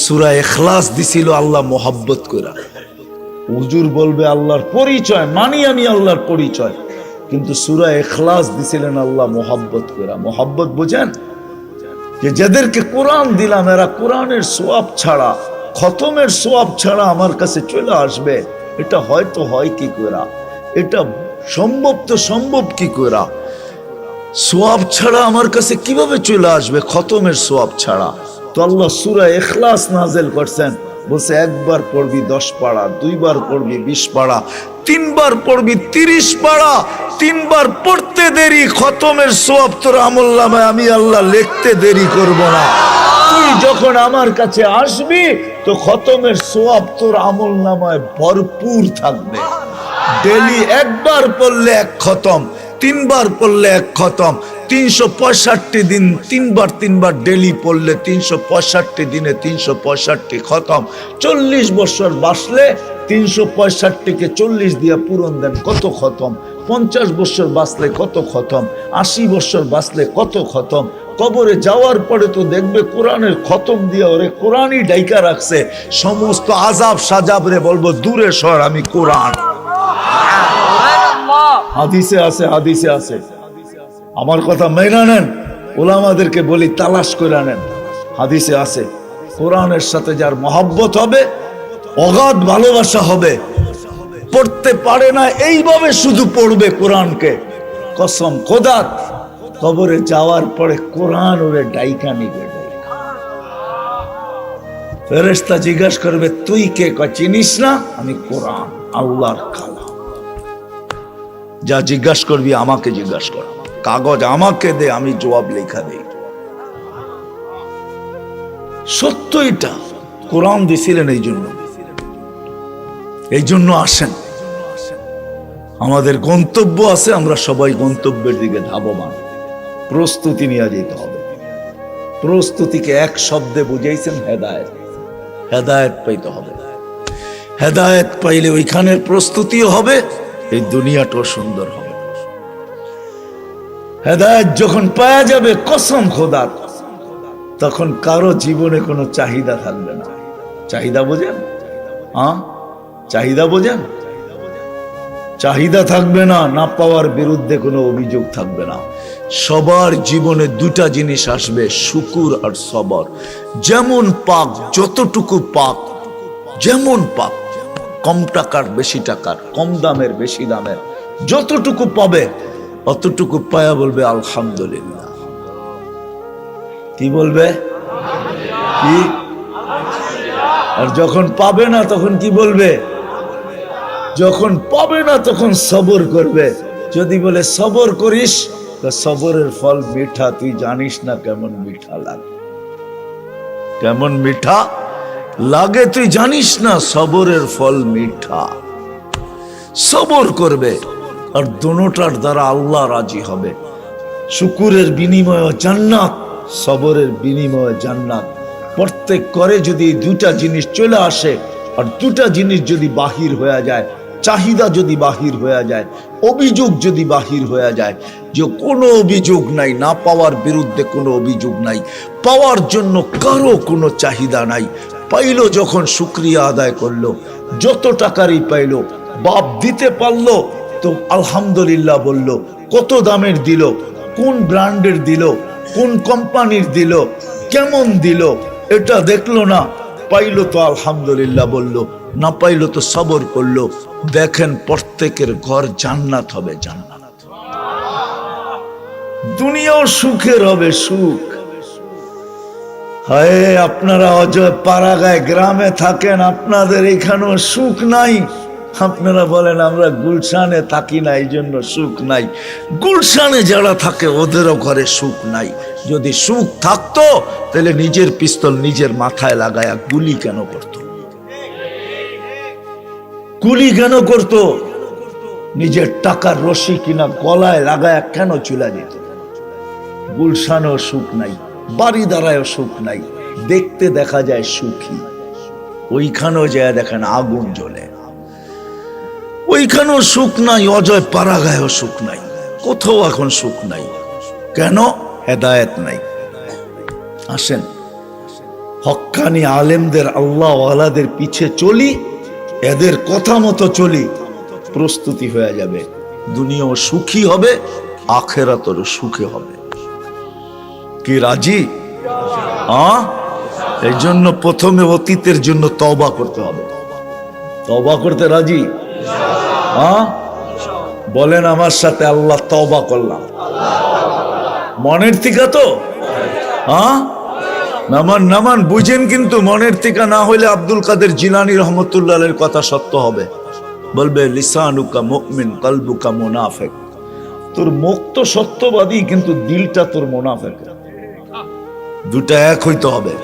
সূরা ইখলাস দিছিল আল্লাহ মোহাব্বত কইরা। হুজুর বলবে আল্লাহর পরিচয় মানি আমি আল্লাহর পরিচয়, কিন্তু সূরা ইখলাস দিছিলেন আল্লাহ মোহাব্বত কইরা। মোহাব্বত বুঝেন? যে যাদেরকে কোরআন দিলাম এরা কোরআনের সওয়াব ছাড়া, খতমের সওয়াব ছাড়া আমার কাছে চলে আসবে, এটা হয়তো হয় কি কইরা, এটা সম্ভব তো সম্ভব কি কইরা, সওয়াব ছাড়া আমার কাছে কিভাবে চলে আসবে খতমের সওয়াব ছাড়া? তো আল্লাহ সূরা ইখলাস নাযিল করছেন, বলছে একবার পড়বি 10 পারা, দুইবার পড়বি 20 পারা, তিনবার পড়বি 30 পারা। তিনবার পড়তে দেরি, খতমের সওয়াব তোর আমলনামায় আমি আল্লাহ লিখতে দেরি করব না। তুই যখন আমার কাছে আসবি তো খতমের সওয়াব তোর আমলনামায় ভরপুর থাকবে। ডেলি একবার পড়লে এক খতম, তিনবার পড়লে এক খতম, 365 দিন তিনবার ডেলি পড়লে 365 দিনে 365 খতম। 40 বছর বাঁচলে 365-কে 40 দিয়া পূরণ দেন, কত খতম? 50 বছর বাঁচলে কত খতম? 80 বছর বাঁচলে কত খতম? কবরে যাওয়ার পরে তো দেখবে কোরআনের খতম দিয়ে ওরে কোরআনই ডাইকা রাখছে। সমস্ত আজাব সাজাব রে বলবো দূরে সর, আমি কোরআন। হাদিসে আছে, হাদিসে আছে, আমার কথা মেনে নেন। ওলামাদেরকে বলি তালাশ করে নেন, হাদিসে আছে কোরআনের সাথে যার মহব্বত হবে, অগাধ ভালোবাসা হবে, পড়তে পারে না এইভাবে শুধু পড়বে কোরআনকে, কসম খোদার কবরে যাওয়ার পরে কোরআন ওরে ডাইকা নিবে। ফেরেশতা জিজ্ঞাসা করবে তুই কে? চিনিস না? আমি কোরআন, আল্লাহর কালাম। যা জিজ্ঞাসা করবি আমাকে জিজ্ঞাসা কর, কাগজ আমাকে দে, আমি জবাব লেখা দেই। সত্য এটা, কোরআন দিছিলেন এই জন্য আসেন। আমাদের গন্তব্য আছে, আমরা সবাই গন্তব্যের দিকে ধাবমান। প্রস্তুতি নিয়ে যেতে হবে। প্রস্তুতিকে এক শব্দে বুঝাইছেন হেদায়েত। হেদায়েত পাইতে হবে। হেদায়েত পাইলে ওইখানের প্রস্তুতিও হবে, এই দুনিয়াটাও সুন্দর হবে। হেদায়েত যখন পাওয়া যাবে কসম খোদার, তখন কারো জীবনে কোনো চাহিদা থাকবে না। চাহিদা বোঝেন? চাহিদা বোঝেন? চাহিদা থাকবে না, না পাওয়ার বিরুদ্ধে কোনো অভিযোগ থাকবে না। সবার জীবনে দুটা জিনিস আসবে, শুকুর আর সবর। যেমন পাক, যতটুকু পাক, যেমন পাক, কম টাকার বেশি টাকার, কম দামের বেশি দামের, যতটুকু পাবে অতটুকু পায়া বলবে আলহামদুলিল্লাহ। কি বলবে? কি? আর যখন পাবে না তখন কি বলবে? যখন পাবে না তখন সবর করবে। যদি বলে সবর করিস, তো সবরের ফল মিঠা, তুই জানিস না কেমন মিঠা লাগে। কেমন মিঠা লাগে তুই জানিস না, সবরের ফল মিঠা। সবর করবে, আর দোনোটার দ্বারা আল্লাহ রাজি হবে। শুকুরের বিনিময়ে জান্নাত, সবরের বিনিময়ে জান্নাত। প্রত্যেক করে যদি দুটা জিনিস চলে আসে, আর দুটা জিনিস যদি বাহির হয়ে যায়, চাহিদা যদি বাহির হয়ে যায়, অভিযোগ যদি বাহির হয়ে যায়, যে কোনো অভিযোগ নাই, না পাওয়ার বিরুদ্ধে কোনো অভিযোগ নাই, পাওয়ার জন্য কারো কোনো চাহিদা নাই, পাইলো যখন শুকরিয়া আদায় করলো, যত টাকারই পাইলো, বাপ দিতে পারলো তো আলহামদুলিল্লাহ বলল। কত দামের দিল, কোন ব্র্যান্ডের দিল, কোন কোম্পানির দিল, কেমন দিল, এটা দেখলো না, পাইলো তো আলহামদুলিল্লাহ বলল, না পাইলো তো সবর করলো। দেখেন প্রত্যেকের ঘর জান্নাত হবে, জান্নাত। দুনিয়াও সুখের হবে, সুখ। হায় আপনারা অজয় পাড়াগায় গ্রামে থাকেন, আপনাদের এখানেও সুখ নাই। আপনারা বলেন আমরা গুলশানে থাকি না এই জন্য সুখ নাই। গুলশানে যারা থাকে ওদেরও ঘরে সুখ নাই। যদি সুখ থাকতো তাহলে নিজের পিস্তল নিজের মাথায় লাগায়া গুলি কেন করত? গুলি কেন করত? নিজের টাকার রশি কিনা গলায় লাগায়া কেন চলে যেত? গুলশানেও সুখ নাই, বাড়ি দ্বারায়ও সুখ নাই। দেখতে দেখা যায় সুখী, ওইখানেও যায় দেখেন আগুন জ্বলে। ওইখানেও সুখ নাই, অজয় পাড়াগায়ও সুখ নাই, কোথাও এখন সুখ নাই। কেন? হেদায়েত নাই। আসেন হক্কানি আলেমদের আল্লাহ ওয়ালাদের পিছে চলি, এদের কথা মতো চলি, প্রস্তুতি হয়ে যাবে, দুনিয়াও সুখী হবে, আখেরাতেরও সুখে হবে। কি রাজি? এই জন্য প্রথমে অতীতের জন্য তওবা করতে হবে। তওবা করতে রাজি? বলেন আমার সাথে, আল্লাহ তওবা করলাম। মনের থেকে তো নামান নামান বুঝেন, কিন্তু মনের থেকে না হইলে আব্দুল কাদের জিলানী রহমতুল্লাহের কথা সত্য হবে। বলবে লিসানুকা মুমিন কলবুকা মুনাফিক। তোর মুখ তো সত্যবাদী, কিন্তু দিলটা তোর মুনাফিক। দুটা এক হইতে হবে।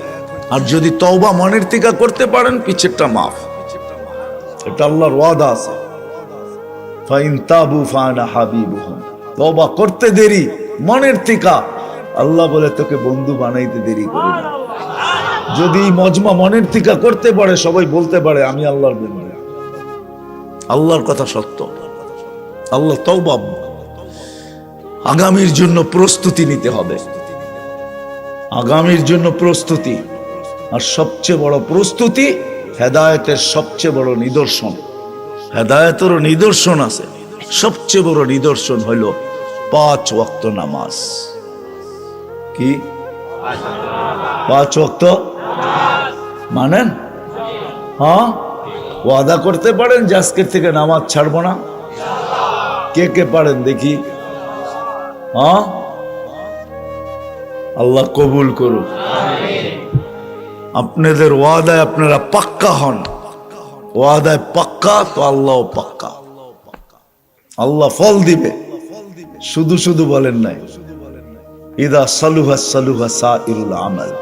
আর যদি তওবা মনের থেকে করতে পারেন, পিছেরটা মাফ। এটা আল্লাহর ওয়াদা আছে, ফাইন তাবু ফানা হাবিবুহুম। তওবা করতে দেরি মনের থেকে, আল্লাহ বলে তোকে বন্ধু বানাইতে দেরি করি না। যদি মজমা মনের থেকে করতে পারে, সবাই বলতে পারে আমি আল্লাহর বন্ধু। আল্লাহর কথা সত্য। আল্লাহ তওবা। আগামীর জন্য প্রস্তুতি নিতে হবে, আগামীর জন্য প্রস্তুতি। আর সবচেয়ে বড় প্রস্তুতি, হেদায়েতের সবচেয়ে বড় নিদর্শন। হেদায়েতেরও নিদর্শন আছে, সবচেয়ে বড় নিদর্শন হইল 5 ওয়াক্ত নামাজ। কি 5 ওয়াক্ত মানেন? ওয়াদা করতে পারেন যে আজকের থেকে নামাজ ছাড়বো না? কে কে পারেন দেখি? আল্লাহ কবুল করুন। আপনাদের ওয়াদায় আপনারা পাক্কা হন। ওয়াদায় পাক্কা তো আল্লাহ পাক্কা। আল্লাহ ফল দিবে। শুধু শুধু বলেন নাই, ইদা সালুহা সালুহা সাইরুল আমাল।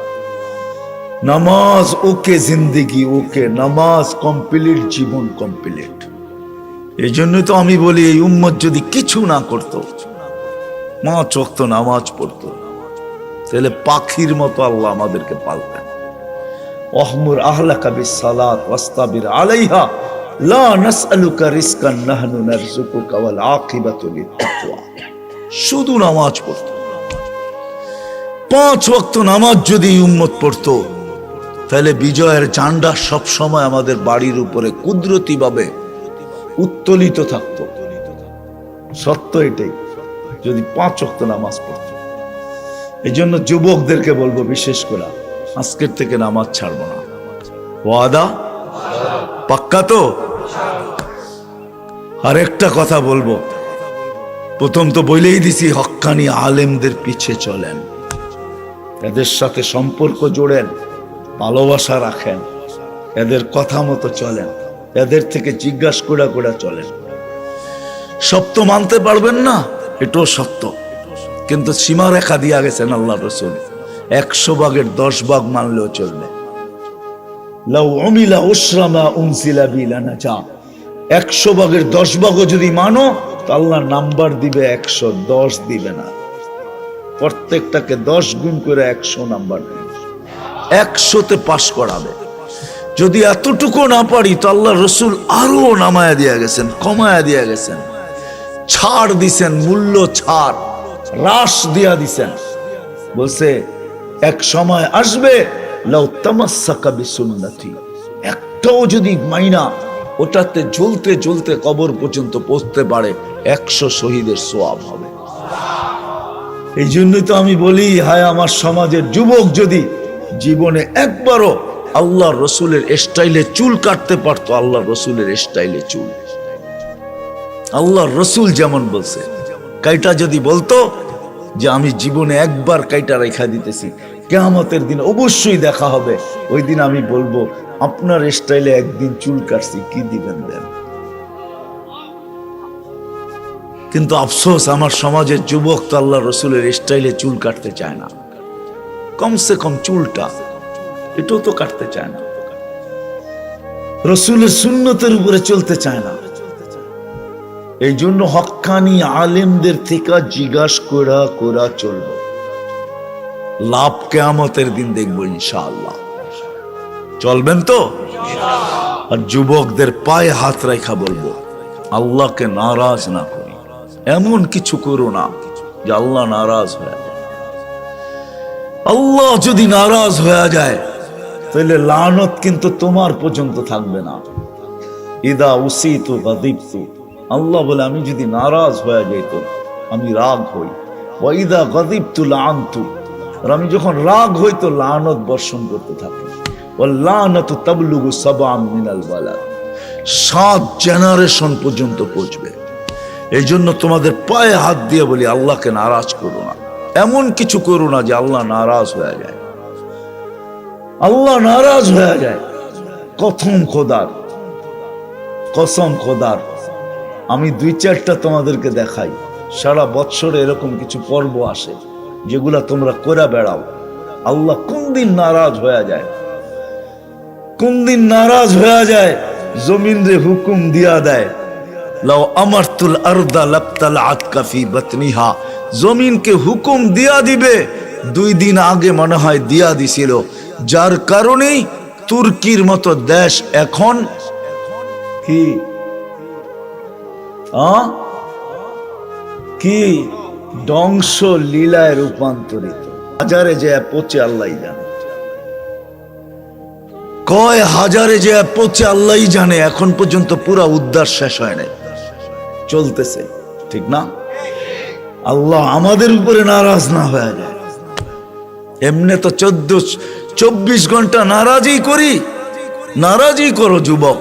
নামাজ ওকে, জিন্দেগি ওকে, নামাজ কমপ্লিট, জীবন কমপ্লিট। এই জন্যই তো আমি বলি, এই উম্মত যদি কিছু না করতো, 5 ওয়াক্ত নামাজ পড়তো, তাহলে পাখির মতো আল্লাহ আমাদেরকে পালতেন। ওয়াহমুর আহলাকা বিসসালাত ওয়াস্তাবির আলাইহা লা নাসআলুকা রিজকান নাহনু নারযুকুকা ওয়াল আকিবাতু লিত-তাকওয়া। শুধু নামাজ পড়তো। 5 ওয়াক্ত নামাজ যদি উম্মত পড়তো, তাহলে বিজয়ের ঝান্ডা সব সময় আমাদের বাড়ির উপরে কুদরতি ভাবে উত্তোলিত থাকতো। সত্য এটাই, যদি 5 ওয়াক্ত নামাজ পড়তো। এই জন্য যুবকদেরকে বলবো, বিশেষ করে আজকের থেকে নামাজ ছাড়বো না। ওয়াদা পাক্কা তো? আর একটা কথা বলবো, প্রথম তো বলেই দিছি, হক্কানি আলেমদের পিছে চলেন, এদের সাথে সম্পর্ক জোড়েন, ভালোবাসা রাখেন, এদের কথা মতো চলেন, এদের থেকে জিজ্ঞাসা করে করে চলেন। সব তো মানতে পারবেন না, এটাও সত্য, কিন্তু সীমারেখা দিয়া গেছেন আল্লাহ রাসূল। 100 ভাগের 10 ভাগ মানলেও চলবে। লাউ উমিলা উশরামা উনসিলা বিলানাজা। 100 ভাগের 10 ভাগও যদি মানো, তো আল্লাহ নাম্বার দিবে 110 দিবে না। প্রত্যেকটাকে 10 গুণ করে 100 নাম্বার দিবে, 100তে পাস করাবে। যদি এতটুকু না পারি, তো আল্লাহ রসুল আরো নামায়া দিয়া গেছেন, কমায়া দিয়া গেছেন, ছাড় দিছেন, মূল্য ছাড়, হ্রাস দিয়া দিছেন। বলছে এক সময় আসবে, লাউ তামাসসাকা বিসুন্নতি, একটাও যদি মাইনা ওটাতে জ্বলতে জ্বলতে কবর পর্যন্ত পৌঁছতে পারে, 100 শহীদের সওয়াব হবে। এই জন্যই তো আমি বলি, হায় আমার সমাজের যুবক যদি জীবনে একবারও আল্লাহ রসুলের স্টাইলে চুল কাটতে পারতো, আল্লাহ রসুলের স্টাইলে চুল, আল্লাহ রসুল যেমন বলছে, কাইটা যদি বলতো যে আমি জীবনে একবার কাইটা রেখা দিতেছি, কিয়ামতের দিন অবশ্যই দেখা হবে, ওই দিন আমি বলবো আপনার স্টাইলে একদিন চুল কাটছি, কি দিবেন দেন। কিন্তু আফসোস, আমার সমাজের যুবক তো আল্লাহ রসুলের স্টাইলে চুল কাটতে চায় না, কমসে কম চুলটা এটাও তো কাটতে চায় না, রসুলের সুন্নতের উপরে চলতে চায় না। এই জন্য হক্কানি আলেমদের থেকে জিজ্ঞাসা করা করা চলব, লাভ কিয়ামতের দিন দেখবো ইনশাআল্লাহ। চলবেন তো? আর যুবকদের পায়ে হাত রাখা বলবো, আল্লাহকে নারাজ না করি, এমন কিছু করো না যে আল্লাহ নারাজ হয়ে যায়। আল্লাহ যদি নারাজ হয়ে যায়, তাহলে লানত কিন্তু তোমার পর্যন্ত থাকবে না। ইদা উসিতু গাদিবতু, আল্লাহ বলে আমি যদি নারাজ হয়ে যাইত আমি রাগ হই। ওয়া ইদা গাদিবতু লাআনতু, আর আমি যখন রাগ হই তো লানত বর্ষণ করতে থাকি। ওয়াল লানাতু তাবলুগু সাবআন মিনাল বালাদ, 7 জেনারেশন পর্যন্ত পৌঁছবে। এই জন্য তোমাদের পায়ে হাত দিয়ে বলি আল্লাহকে নারাজ করো না। এমন কিছু করো না যে আল্লাহ নারাজ হয়ে যায়। আল্লাহ নারাজ হয়ে যায়। কসম খোদার, আমি 2-4টা তোমাদেরকে দেখাই। সারা বৎসরে এরকম কিছু পর্ব আসে যেগুলা তোমরা করে বেড়াও। আল্লাহ কোন দিন নারাজ হয়ে যায়, কোন দিন নারাজ হয়ে যায়, জমিন রে হুকুম দিয়া দেয়, লাউ আমারতুল আরদা লাবতালাআত কাফি বাতনিহা, জমিনকে হুকুম দিয়া দিবে। 2 দিন আগে মনে হয় দিয়া দিছিল, যার কারণেই তুর্কির মতো দেশ এখন কি ধ্বংস লীলায় রূপান্তরিত। হাজারে যে পচে আল্লাহ জানে, কয় হাজারে যে পচে আল্লাহ জানে। এখন পর্যন্ত পুরা উদ্ধার শেষ হয় নাই, চলতেছে, ঠিক না? আল্লাহ আমাদের উপরে নারাজ না হয়ে যায়। এমনি তো 24 ঘন্টা নারাজই করি। নারাজই করো যুবক,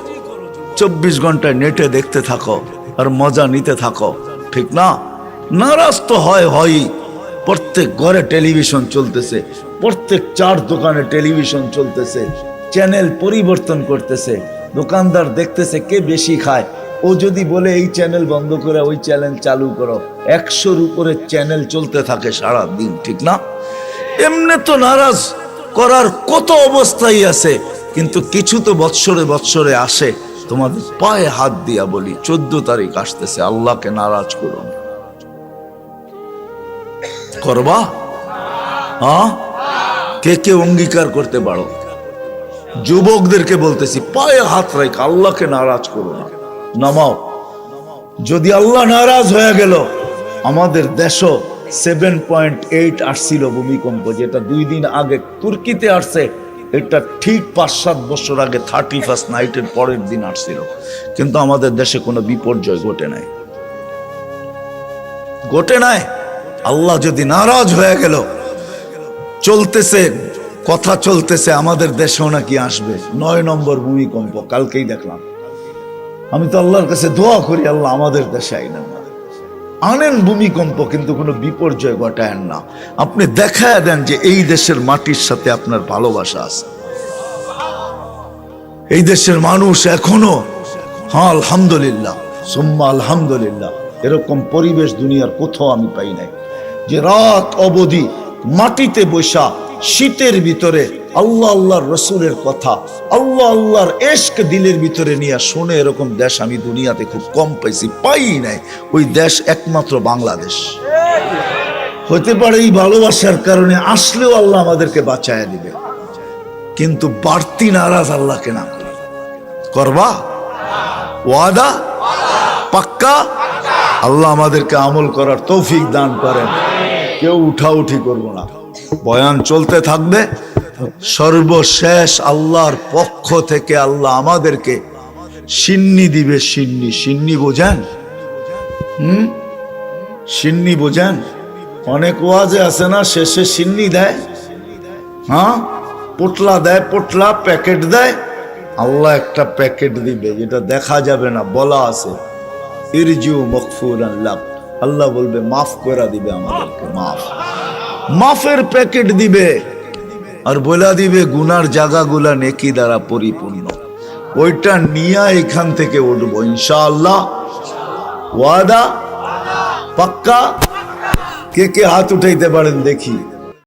24 ঘন্টায় নেটে দেখতে থাকো আর মজা নিতে থাকো, ঠিক না? নারাজ তো হয়ই। প্রত্যেক ঘরে টেলিভিশন চলতেছে, প্রত্যেক 4 দোকানে টেলিভিশন চলতেছে, চ্যানেল পরিবর্তন করতেছে, দোকানদার দেখতেছে কে বেশি খায়। ও যদি বলে এই চ্যানেল বন্ধ করে ওই চ্যানেল চালু করো, 100-র উপরে চ্যানেল চলতে থাকে সারা দিন, ঠিক না? এমনি তো নারাজ করার কত অবস্থাই আছে, কিন্তু কিছু তো বৎসরে আসে। তোমাদের পায়ে হাত দিয়া বলি 14 তারিখ আসতেছে, আল্লাহকে নারাজ করো না। করবা? হ্যাঁ, কে অঙ্গীকার করতে পারো? যুবকদেরকে বলতেছি পায়ে হাত রেখে আল্লাহকে নারাজ করো না, নামাও। যদি আল্লাহ নারাজ হয়ে গেল, আমাদের দেশও 7.8 আসছিল ভূমিকম্প, যেটা 2 দিন আগে তুর্কিতে আসছে। এটা ঠিক 5-7 বছর আগে 31st নাইটের পরের দিন আসছিল, কিন্তু আমাদের দেশে কোনো বিপর্যয় ঘটে নাই। আল্লাহ যদি নারাজ হয়ে গেল, চলতেছে কথা চলতেছে, আমাদের দেশেও নাকি আসবে 9 নম্বর ভূমিকম্প। কালকেই দেখলাম। আমি তো আল্লাহর কাছে দোয়া করি, আল্লাহ আমাদের দেশে আনেন ভূমিকম্প, কিন্তু কোনো বিপর্যয় ঘটায়েন না। আপনি দেখায় দেন যে এই দেশের মাটির সাথে আপনার ভালোবাসা আছে। এই দেশের মানুষ এখনো, হ্যাঁ আলহামদুলিল্লাহ, সুম্মা আলহামদুলিল্লাহ, এরকম পরিবেশ দুনিয়ার কোথাও আমি পাই নাই, যে রাত অবধি মাটিতে বসা শীতের ভিতরে আল্লাহর রসুলের কথা, আল্লাহর ইশক দিলের ভিতরে নিয়ে শুনে। এরকম দেশ আমি দুনিয়াতে খুব কম পাইছি, পাই নাই। ওই দেশ একমাত্র বাংলাদেশ। হতে পারে এই ভালোবাসার কারণে আসলেও আল্লাহ আমাদেরকে বাঁচায় দিবে, কিন্তু বাড়তি নারাজ আল্লাহকে না করবা। ওয়াদা পাক্কা? আল্লাহ আমাদেরকে আমল করার তৌফিক দান করেন। কেউ উঠাউঠি করবো না, বয়ান চলতে থাকবে। সর্বশেষ আল্লাহর পক্ষ থেকে আল্লাহ আমাদেরকে সিন্নি দিবে। সিন্নি বোঝেন? সিন্নি বোঝেন? অনেক ওয়াজে আছে না, শেষে সিন্নি দেয়, হ্যাঁ, পোটলা দেয়, পোটলা প্যাকেট দেয়। আল্লাহ একটা প্যাকেট দিবে, যেটা দেখা যাবে না, বলা আছে ইরজিউ মাগফুরান লাক। আল্লাহ বলবে মাফ করে দিবে আমাদেরকে, মাফের প্যাকেট দিবে, আর বলা দিবে গুনার জায়গাগুলা নেকি দ্বারা পরিপূর্ণ। ওইটা নিয়ে এখান থেকে উঠবো ইনশাআল্লাহ। ওয়াদা পাক্কা? কে হাত উঠাইতে পারেন দেখি?